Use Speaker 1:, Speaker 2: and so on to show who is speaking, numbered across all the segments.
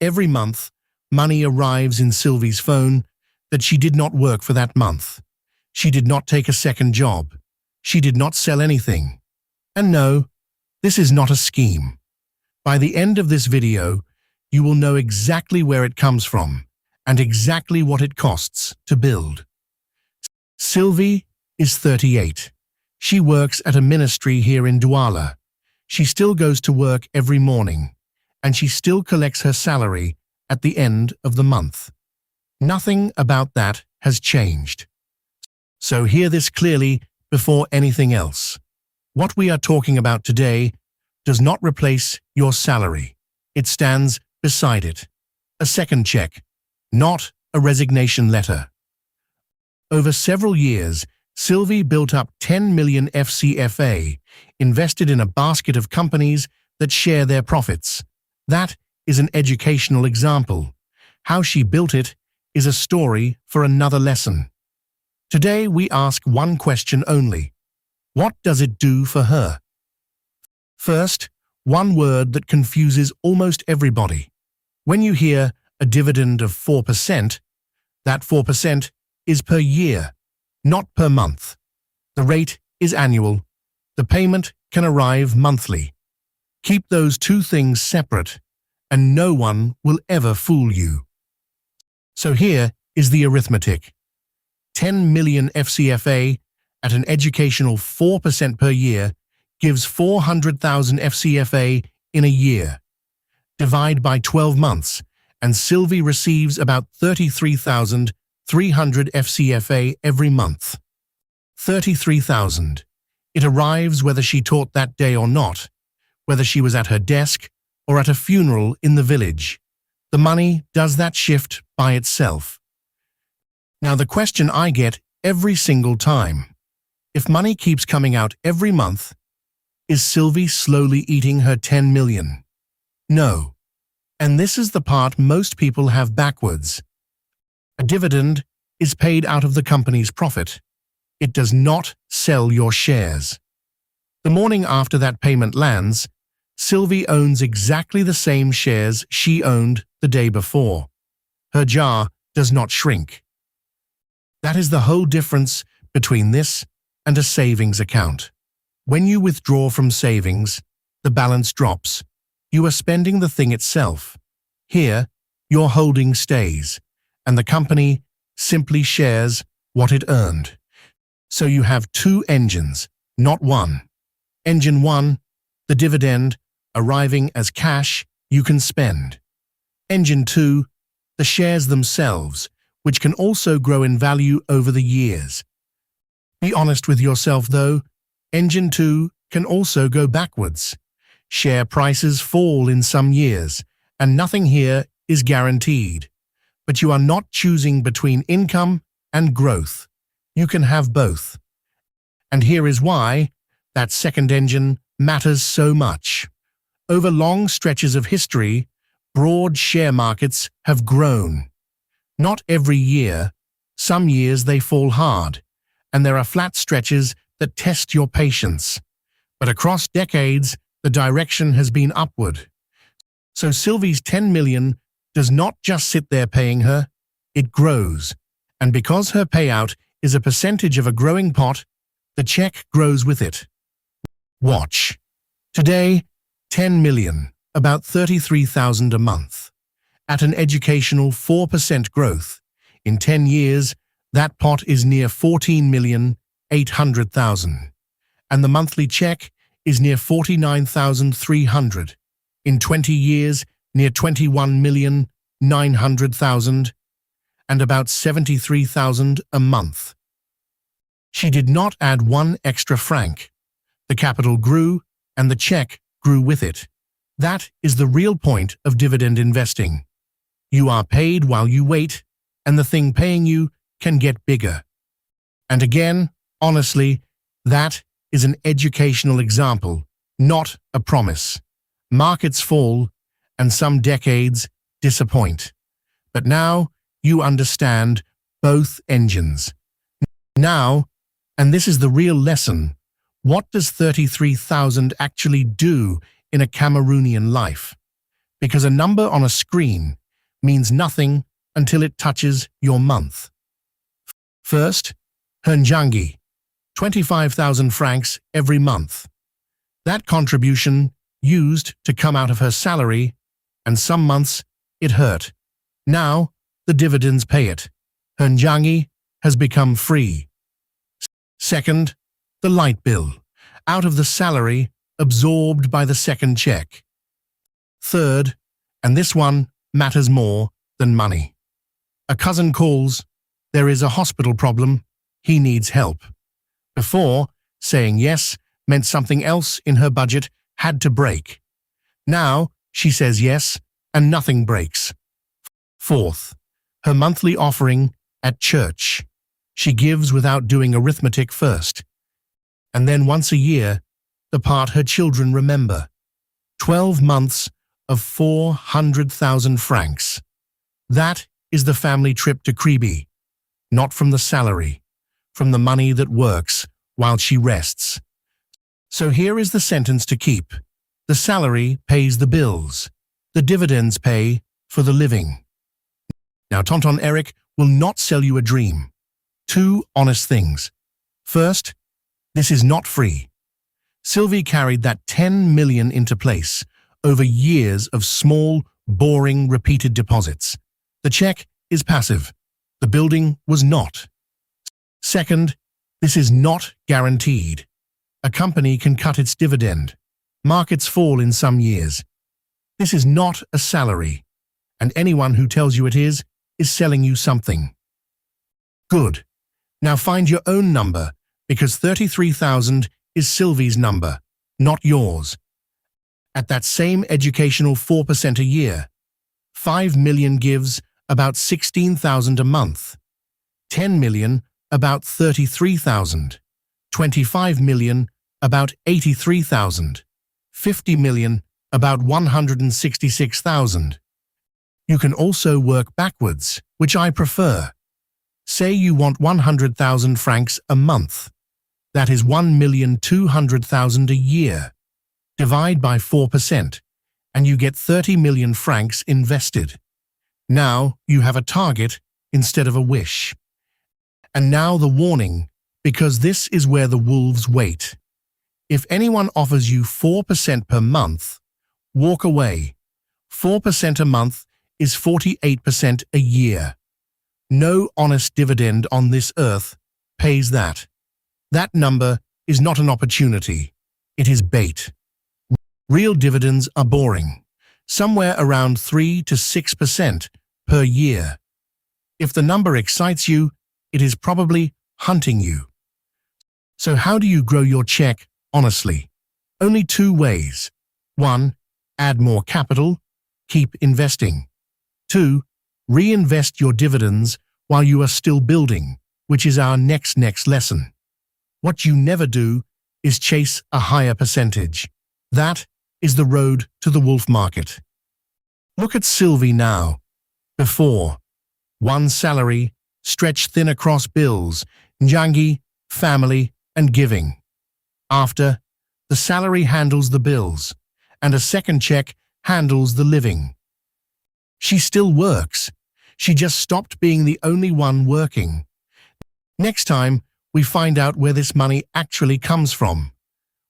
Speaker 1: Every month, money arrives in Sylvie's phone that she did not work for that month. She did not take a second job. She did not sell anything. And no, this is not a scheme. By the end of this video, you will know exactly where it comes from and exactly what it costs to build. Sylvie is 38. She works at a ministry here in Douala. She still goes to work every morning, and she still collects her salary at the end of the month. Nothing about that has changed. So hear this clearly before anything else. What we are talking about today does not replace your salary. It stands beside it. A second check, not a resignation letter. Over several years, Sylvie built up 10 million FCFA, invested in a basket of companies that share their profits. That is an educational example. How she built it is a story for another lesson. Today we ask one question only. What does it do for her? First, one word that confuses almost everybody. When you hear a dividend of 4%, that 4% is per year, not per month. The rate is annual. The payment can arrive monthly. Keep those two things separate, and no one will ever fool you. So here is the arithmetic. 10 million FCFA at an educational 4% per year gives 400,000 FCFA in a year. Divide by 12 months, and Sylvie receives about 33,300 FCFA every month. 33,000. It arrives whether she taught that day or not, whether she was at her desk or at a funeral in the village. The money does that shift by itself. Now the question I get every single time, if money keeps coming out every month, is Sylvie slowly eating her 10 million? No. And this is the part most people have backwards. A dividend is paid out of the company's profit. It does not sell your shares. The morning after that payment lands, Sylvie owns exactly the same shares she owned the day before. Her jar does not shrink. That is the whole difference between this and a savings account. When you withdraw from savings, the balance drops. You are spending the thing itself. Here, your holding stays, and the company simply shares what it earned. So you have two engines, not one. Engine 1, the dividend, arriving as cash you can spend. Engine 2, the shares themselves, which can also grow in value over the years. Be honest with yourself though, Engine 2 can also go backwards. Share prices fall in some years, and nothing here is guaranteed. But you are not choosing between income and growth. You can have both. And here is why that second engine matters so much. Over long stretches of history, broad share markets have grown. Not every year. Some years they fall hard, and there are flat stretches that test your patience. But across decades, the direction has been upward. So Sylvie's 10 million does not just sit there paying her, it grows. And because her payout is a percentage of a growing pot, the check grows with it. Watch. Today, 10 million, about 33,000 a month. At an educational 4% growth, in 10 years, that pot is near 14,800,000. And the monthly check is near 49,300. In 20 years, near 21,900,000, and about 73,000 a month. She did not add one extra franc. The capital grew, and the check grew with it. That is the real point of dividend investing. You are paid while you wait, and the thing paying you can get bigger. And again, honestly, that is an educational example, not a promise. Markets fall, and some decades disappoint. But now you understand both engines. Now, and this is the real lesson, what does 33,000 actually do in a Cameroonian life? because a number on a screen means nothing until it touches your month. First, her njangi, 25,000 francs every month. That contribution used to come out of her salary, and some months it hurt. Now, the dividends pay it. Her njangi has become free. Second, the light bill, out of the salary, absorbed by the second check. Third, and this one matters more than money. A cousin calls, there is a hospital problem, he needs help. Before, saying yes meant something else in her budget had to break. Now, she says yes, and nothing breaks. Fourth, her monthly offering at church. She gives without doing arithmetic first. And then once a year, the part her children remember. 12 months of 400,000 francs. That is the family trip to Kribi, not from the salary, from the money that works while she rests. So here is the sentence to keep. The salary pays the bills. The dividends pay for the living. Now, Tonton Eric will not sell you a dream. Two honest things. First, this is not free. Sylvie carried that 10 million into place over years of small, boring, repeated deposits. The check is passive. The building was not. Second, this is not guaranteed. A company can cut its dividend. Markets fall in some years. This is not a salary, and anyone who tells you it is selling you something. Good. Now find your own number, because 33,000 is Sylvie's number, not yours. At that same educational 4% a year, 5 million gives about 16,000 a month, 10 million about 33,000, 25 million about 83,000, 50 million about 166,000. You can also work backwards, which I prefer. Say you want 100,000 francs a month. That is 1,200,000 a year. Divide by 4%, and you get 30 million francs invested. Now you have a target instead of a wish. And now the warning, because this is where the wolves wait. If anyone offers you 4% per month, walk away. 4% a month is 48% a year. No honest dividend on this earth pays that. That number is not an opportunity. It is bait. Real dividends are boring, somewhere around 3 to 6% per year. If the number excites you, it is probably hunting you. So how do you grow your check honestly? Only two ways. 1. Add more capital. Keep investing. 2. Reinvest your dividends while you are still building, which is our next lesson. What you never do is chase a higher percentage. That is the road to the wolf market. Look at Sylvie now. Before, one salary, stretched thin across bills, njangi, family, and giving. After, the salary handles the bills, and a second check handles the living. She still works. She just stopped being the only one working. Next time, we find out where this money actually comes from.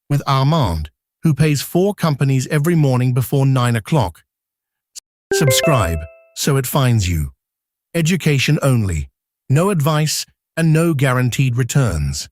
Speaker 1: With Armand, who pays 4 companies every morning before 9 o'clock. Subscribe so it finds you. Education only. No advice and no guaranteed returns.